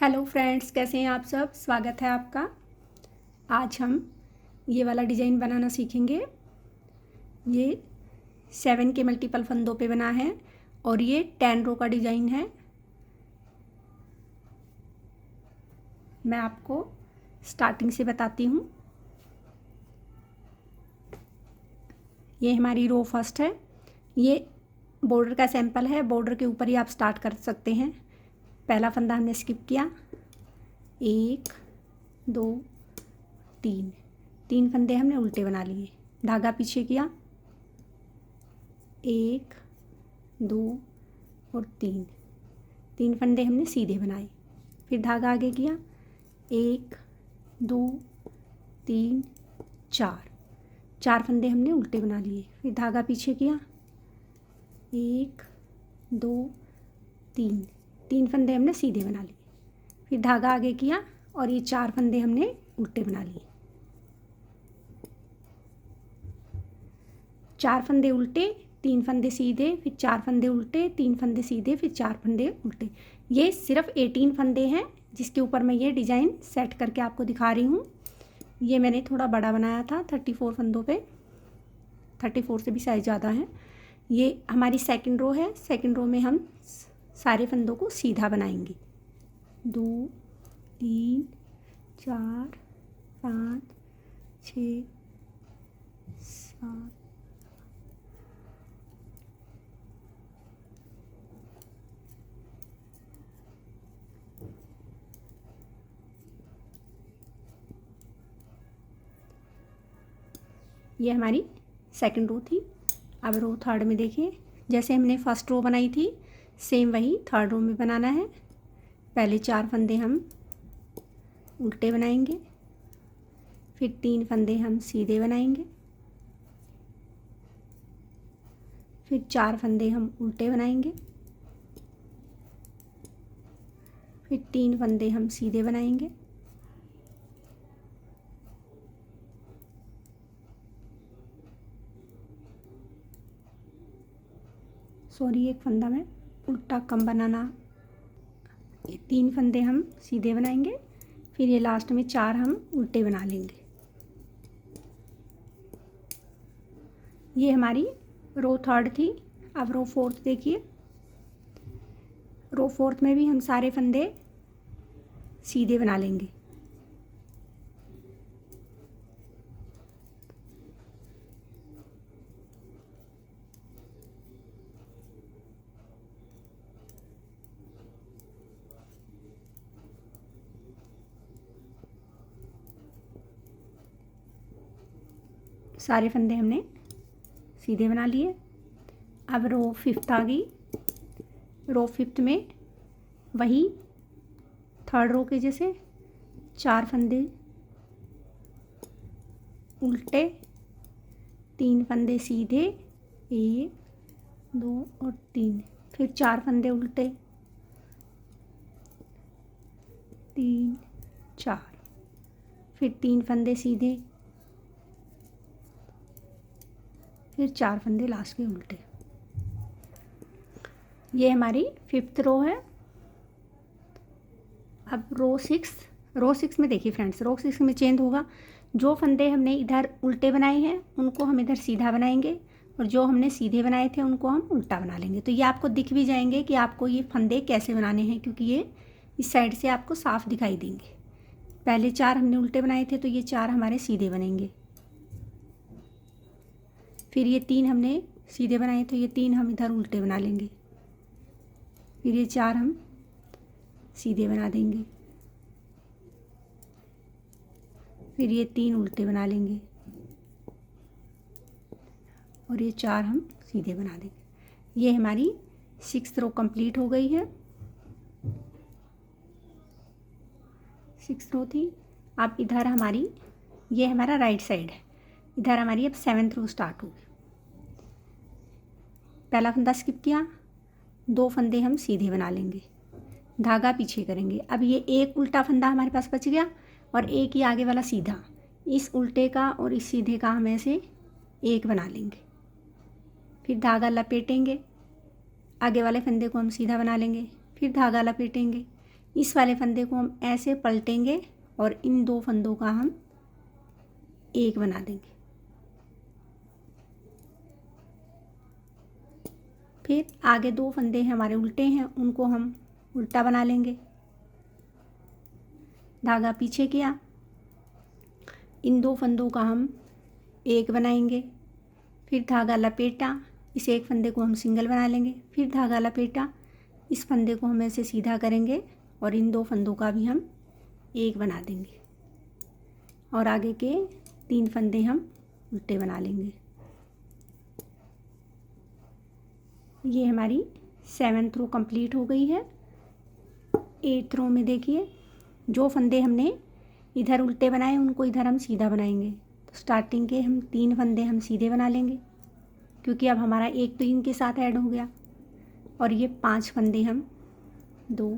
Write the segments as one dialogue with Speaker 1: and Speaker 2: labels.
Speaker 1: Hello friends, कैसे हैं आप सब। स्वागत है आपका। आज हम ये वाला डिज़ाइन बनाना सीखेंगे। ये 7 के मल्टीपल फंदों पे बना है और ये 10 रो का डिज़ाइन है। मैं आपको स्टार्टिंग से बताती हूँ। ये हमारी रो फर्स्ट है। ये बॉर्डर का सैंपल है। बॉर्डर के ऊपर ही आप स्टार्ट कर सकते हैं। पहला फंदा हमने स्किप किया, 1 2 3 फंदे हमने उल्टे बना लिए। धागा पीछे किया, 1 2 और 3 फंदे हमने सीधे बनाए। फिर धागा आगे किया, 1 2 3 4 फंदे हमने उल्टे बना लिए। फिर धागा पीछे किया, 1 2 3 फंदे हमने सीधे बना लिए। फिर धागा आगे किया और ये 4 फंदे हमने उल्टे बना लिए। 4 फंदे उल्टे, 3 फंदे सीधे, फिर 4 फंदे उल्टे, 3 फंदे सीधे, फिर 4 फंदे उल्टे। ये सिर्फ 18 फंदे हैं जिसके ऊपर मैं ये डिज़ाइन सेट करके आपको दिखा रही हूँ। ये मैंने थोड़ा बड़ा बनाया था 34 फंदों पे, 34 से भी साइज़ ज़्यादा है। ये हमारी सेकंड रो है। सेकंड रो में हम सारे फंदों को सीधा बनाएंगे। 2 3 4 5 6 7 ये हमारी सेकंड रो थी। अब रो थर्ड में देखिए, जैसे हमने फर्स्ट रो बनाई थी सेम वही थर्ड रो में बनाना है। पहले 4 फंदे हम उल्टे बनाएंगे, फिर 3 फंदे हम सीधे बनाएंगे, फिर 4 फंदे हम उल्टे बनाएंगे, फिर 3 फंदे हम सीधे बनाएंगे, सॉरी एक फंदा में उल्टा कम बनाना। ये 3 फंदे हम सीधे बनाएंगे, फिर ये लास्ट में 4 हम उल्टे बना लेंगे। ये हमारी रो थर्ड थी। अब रो फोर्थ देखिए। रो फोर्थ में भी हम सारे फंदे सीधे बना लेंगे। सारे फंदे हमने सीधे बना लिए। अब रो फिफ्थ आ गई। रो फिफ्थ में वही थर्ड रो के जैसे 4 फंदे उल्टे, 3 फंदे सीधे, 1 2 और 3, फिर 4 फंदे उल्टे, 3 4, फिर 3 फंदे सीधे, फिर 4 फंदे लास्ट के उल्टे। ये हमारी फिफ्थ रो है। अब रो सिक्स में देखिए फ्रेंड्स, रो 6 में चेंज होगा। जो फंदे हमने इधर उल्टे बनाए हैं उनको हम इधर सीधा बनाएंगे और जो हमने सीधे बनाए थे उनको हम उल्टा बना लेंगे। तो ये आपको दिख भी जाएंगे कि आपको ये फंदे कैसे बनाने हैं, क्योंकि ये इस साइड से आपको साफ दिखाई देंगे। पहले 4 हमने उल्टे बनाए थे तो ये 4 हमारे सीधे बनेंगे। फिर ये 3 हमने सीधे बनाए तो ये 3 हम इधर उल्टे बना लेंगे। फिर ये 4 हम सीधे बना देंगे, फिर ये 3 उल्टे बना लेंगे और ये 4 हम सीधे बना देंगे। ये हमारी 6th रो कंप्लीट हो गई है। 6th रो थी। अब इधर हमारी, ये हमारा राइट साइड है, इधर हमारी अब 7th रो स्टार्ट होगी। पहला फंदा स्किप किया, 2 फंदे हम सीधे बना लेंगे, धागा पीछे करेंगे। अब ये एक उल्टा फंदा हमारे पास बच गया और एक ही आगे वाला सीधा। इस उल्टे का और इस सीधे का हम ऐसे एक बना लेंगे, फिर धागा लपेटेंगे, आगे वाले फंदे को हम सीधा बना लेंगे, फिर धागा लपेटेंगे, इस वाले फंदे को हम ऐसे पलटेंगे और इन 2 फंदों का हम एक बना देंगे। फिर आगे 2 फंदे हमारे उल्टे हैं, उनको हम उल्टा बना लेंगे। धागा पीछे किया, इन 2 फंदों का हम एक बनाएंगे। फिर धागा लपेटा, इस एक फंदे को हम सिंगल बना लेंगे। फिर धागा लपेटा, इस फंदे को हम ऐसे सीधा करेंगे और इन 2 फंदों का भी हम एक बना देंगे और आगे के 3 फंदे हम उल्टे बना लेंगे। ये हमारी 7th रो कंप्लीट हो गई है। 8th रो में देखिए, जो फंदे हमने इधर उल्टे बनाए उनको इधर हम सीधा बनाएंगे। तो स्टार्टिंग के हम 3 फंदे हम सीधे बना लेंगे, क्योंकि अब हमारा एक तो इनके साथ ऐड हो गया। और ये 5 फंदे हम 2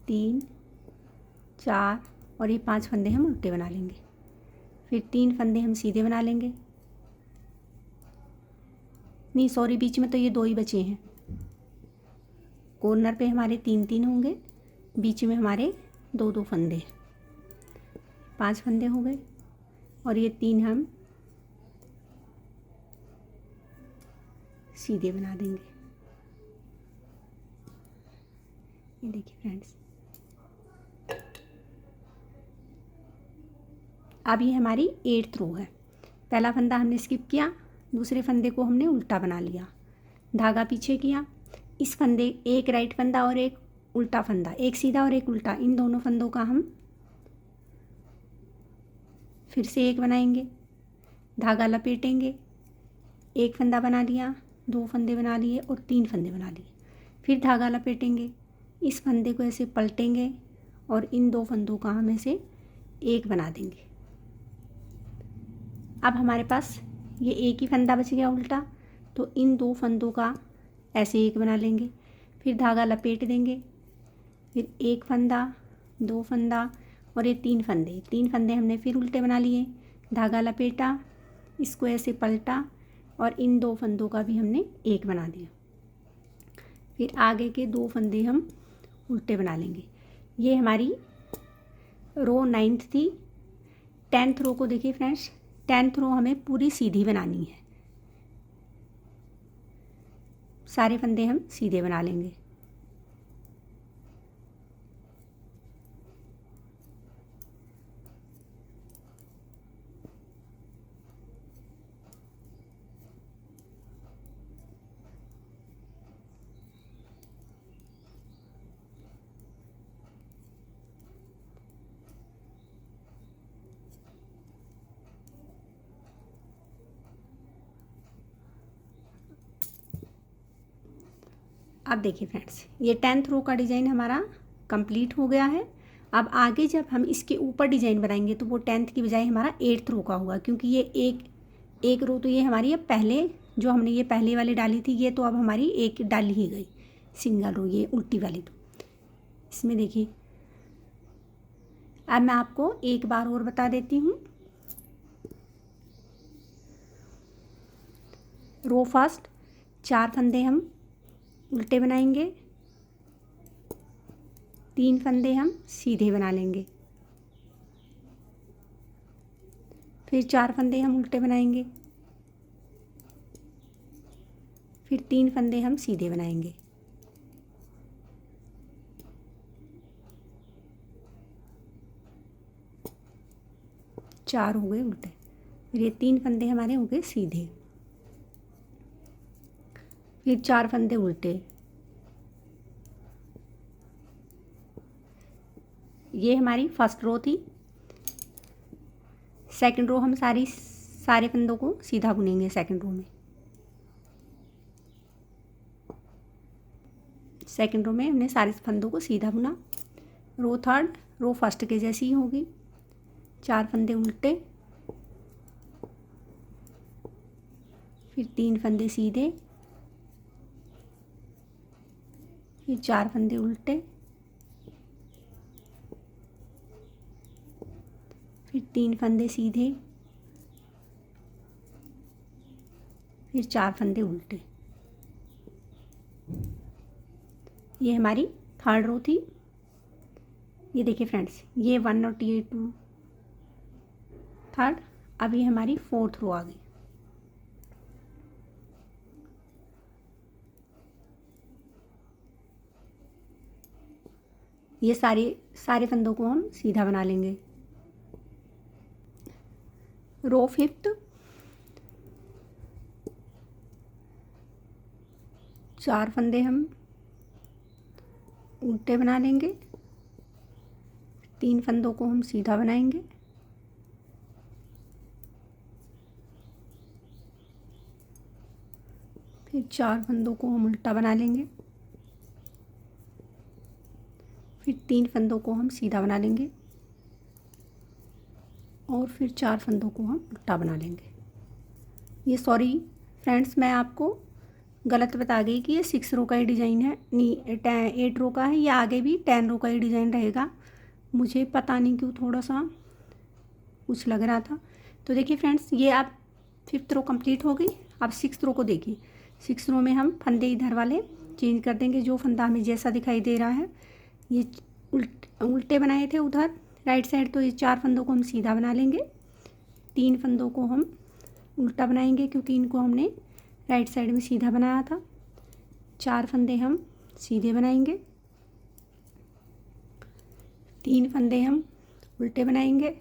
Speaker 1: 3 4 और ये 5 फंदे हम उल्टे बना लेंगे। फिर 3 फंदे हम सीधे बना लेंगे। नहीं सॉरी, बीच में तो ये 2 ही बचे हैं। कॉर्नर पे हमारे 3 होंगे, बीच में हमारे 2 फंदे, 5 फंदे हो गए और ये 3 हम सीधे बना देंगे। ये देखिए फ्रेंड्स, अब ये हमारी 8th रो है। पहला फंदा हमने स्किप किया, दूसरे फंदे को हमने उल्टा बना लिया, धागा पीछे किया। इस फंदे, एक राइट फंदा और एक उल्टा फंदा, एक सीधा और एक उल्टा, इन दोनों फंदों का हम फिर से एक बनाएंगे। धागा लपेटेंगे, एक फंदा बना लिया, 2 फंदे बना लिए और 3 फंदे बना लिए। फिर धागा लपेटेंगे, इस फंदे को ऐसे पलटेंगे और इन 2 फंदों का हम ऐसे एक बना देंगे। अब हमारे पास ये एक ही फंदा बच गया उल्टा, तो इन 2 फंदों का ऐसे एक बना लेंगे। फिर धागा लपेट देंगे, फिर एक फंदा, 2 फंदा और ये 3 फंदे हमने फिर उल्टे बना लिए। धागा लपेटा, इसको ऐसे पलटा और इन 2 फंदों का भी हमने एक बना दिया। फिर आगे के 2 फंदे हम उल्टे बना लेंगे। ये हमारी रो 9th थी। 10th रो को देखिए फ्रेंड्स, 10th रो हमें पूरी सीधी बनानी है। सारे फंदे हम सीधे बना लेंगे। अब देखिए फ्रेंड्स, ये 10th रो का डिज़ाइन हमारा कंप्लीट हो गया है। अब आगे जब हम इसके ऊपर डिज़ाइन बनाएंगे तो वो 10th की बजाय हमारा 8th रो का होगा, क्योंकि ये एक रो तो ये हमारी अब पहले जो हमने ये पहले वाली डाली थी, ये तो अब हमारी एक डाली ही गई सिंगल रो, ये उल्टी वाली। तो इसमें देखिए, अब मैं आपको एक बार और बता देती हूँ। रो फर्स्ट 4 फंदे हम उल्टे बनाएंगे, 3 फंदे हम सीधे बना लेंगे। फिर 4 फंदे हम उल्टे बनाएंगे, फिर 3 फंदे हम सीधे बनाएंगे। चार हो गए उल्टे, फिर ये 3 फंदे हमारे हो गए सीधे, फिर 4 फंदे उल्टे। ये हमारी फर्स्ट रो थी। सेकंड रो हम सारे फंदों को सीधा बुनेंगे। सेकंड रो में हमने सारे फंदों को सीधा बुना। रो थर्ड, रो फर्स्ट के जैसी ही होगी। 4 फंदे उल्टे, फिर 3 फंदे सीधे, फिर 4 फंदे उल्टे, फिर 3 फंदे सीधे, फिर 4 फंदे उल्टे। ये हमारी थर्ड रो थी, ये देखिए फ्रेंड्स, ये 1 और ये 2 थर्ड। अब ये हमारी फोर्थ रो आ गई। ये सारे फंदों को हम सीधा बना लेंगे। रो फिफ्थ, 4 फंदे हम उल्टे बना लेंगे, 3 फंदों को हम सीधा बनाएंगे, फिर 4 फंदों को हम उल्टा बना लेंगे, फिर 3 फंदों को हम सीधा बना लेंगे और फिर 4 फंदों को हम उल्टा बना लेंगे। ये सॉरी फ्रेंड्स, मैं आपको गलत बता गई कि ये 6 रो का ही डिज़ाइन है, नहीं 8 रो का है। ये आगे भी 10 रो का ही डिज़ाइन रहेगा। मुझे पता नहीं क्यों थोड़ा सा कुछ लग रहा था। तो देखिए फ्रेंड्स, ये आप 5th रो कंप्लीट हो गई। अब 6th रो को देखिए। 6th रो में हम फंदे इधर वाले चेंज कर देंगे, जो फंदा हमें जैसा दिखाई दे रहा है। ये उल्टे बनाए थे उधर राइट साइड, तो ये 4 फंदों को हम सीधा बना लेंगे, 3 फंदों को हम उल्टा बनाएंगे क्योंकि इनको हमने राइट साइड में सीधा बनाया था। 4 फंदे हम सीधे बनाएंगे, 3 फंदे हम उल्टे बनाएंगे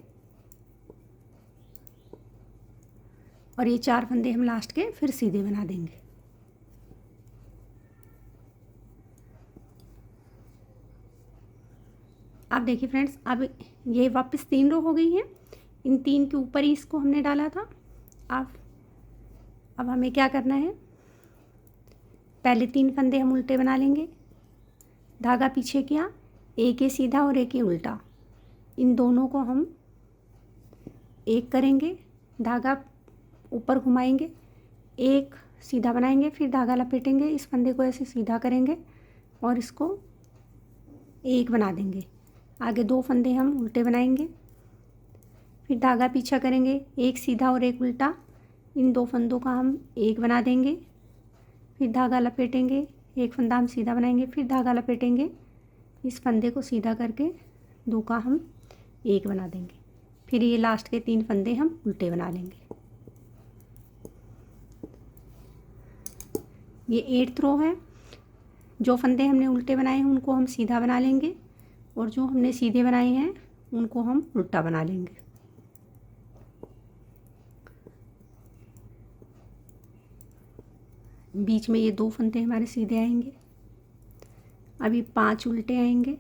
Speaker 1: और ये 4 फंदे हम लास्ट के फिर सीधे बना देंगे। अब देखिए फ्रेंड्स, अब ये वापस 3 रो हो गई हैं। इन 3 के ऊपर ही इसको हमने डाला था। अब हमें क्या करना है, पहले 3 फंदे हम उल्टे बना लेंगे, धागा पीछे किया, एक ही सीधा और एक ही उल्टा, इन दोनों को हम एक करेंगे, धागा ऊपर घुमाएंगे, एक सीधा बनाएंगे, फिर धागा लपेटेंगे, इस फंदे को ऐसे सीधा करेंगे और इसको एक बना देंगे। आगे 2 फंदे हम उल्टे बनाएंगे, फिर धागा पीछा करेंगे, एक सीधा और एक उल्टा, इन 2 फंदों का हम एक बना देंगे, फिर धागा लपेटेंगे, एक फंदा हम सीधा बनाएंगे, फिर धागा लपेटेंगे, इस फंदे को सीधा करके 2 का हम एक बना देंगे, फिर ये लास्ट के 3 फंदे हम उल्टे बना लेंगे। ये 8th रो है। जो फंदे हमने उल्टे बनाए हैं उनको हम सीधा बना लेंगे और जो हमने सीधे बनाए हैं उनको हम उल्टा बना लेंगे। बीच में ये 2 फंदे हमारे सीधे आएंगे, अभी 5 उल्टे आएंगे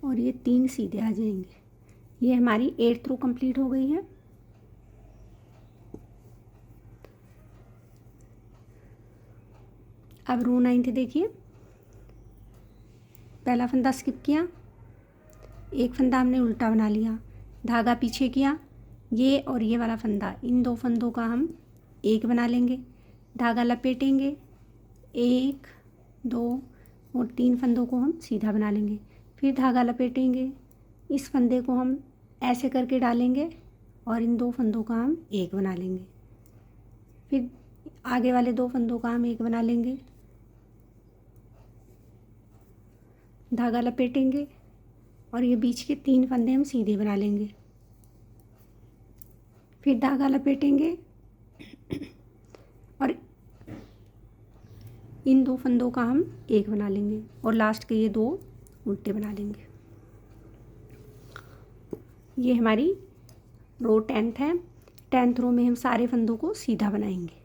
Speaker 1: और ये 3 सीधे आ जाएंगे। ये हमारी 8th रो कंप्लीट हो गई है। अब रो 9 देखिए, पहला फंदा स्किप किया, एक फंदा हमने उल्टा बना लिया, धागा पीछे किया, ये और ये वाला फंदा, इन 2 फंदों का हम एक बना लेंगे, धागा लपेटेंगे, 1 2 और 3 फंदों को हम सीधा बना लेंगे, फिर धागा लपेटेंगे, इस फंदे को हम ऐसे करके डालेंगे और इन 2 फंदों का हम एक बना लेंगे, फिर आगे वाले 2 फंदों का हम एक बना लेंगे, धागा लपेटेंगे और ये बीच के 3 फंदे हम सीधे बना लेंगे, फिर धागा लपेटेंगे और इन 2 फंदों का हम एक बना लेंगे और लास्ट के ये 2 उल्टे बना लेंगे। ये हमारी रो 10th है। 10th रो में हम सारे फंदों को सीधा बनाएंगे।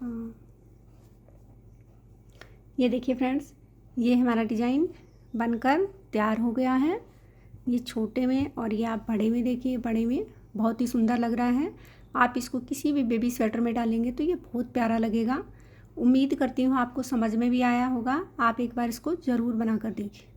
Speaker 1: हाँ, ये देखिए फ्रेंड्स, ये हमारा डिज़ाइन बनकर तैयार हो गया है। ये छोटे में और ये आप बड़े में देखिए, बड़े में बहुत ही सुंदर लग रहा है। आप इसको किसी भी बेबी स्वेटर में डालेंगे तो ये बहुत प्यारा लगेगा। उम्मीद करती हूँ आपको समझ में भी आया होगा। आप एक बार इसको ज़रूर बना कर देखिए।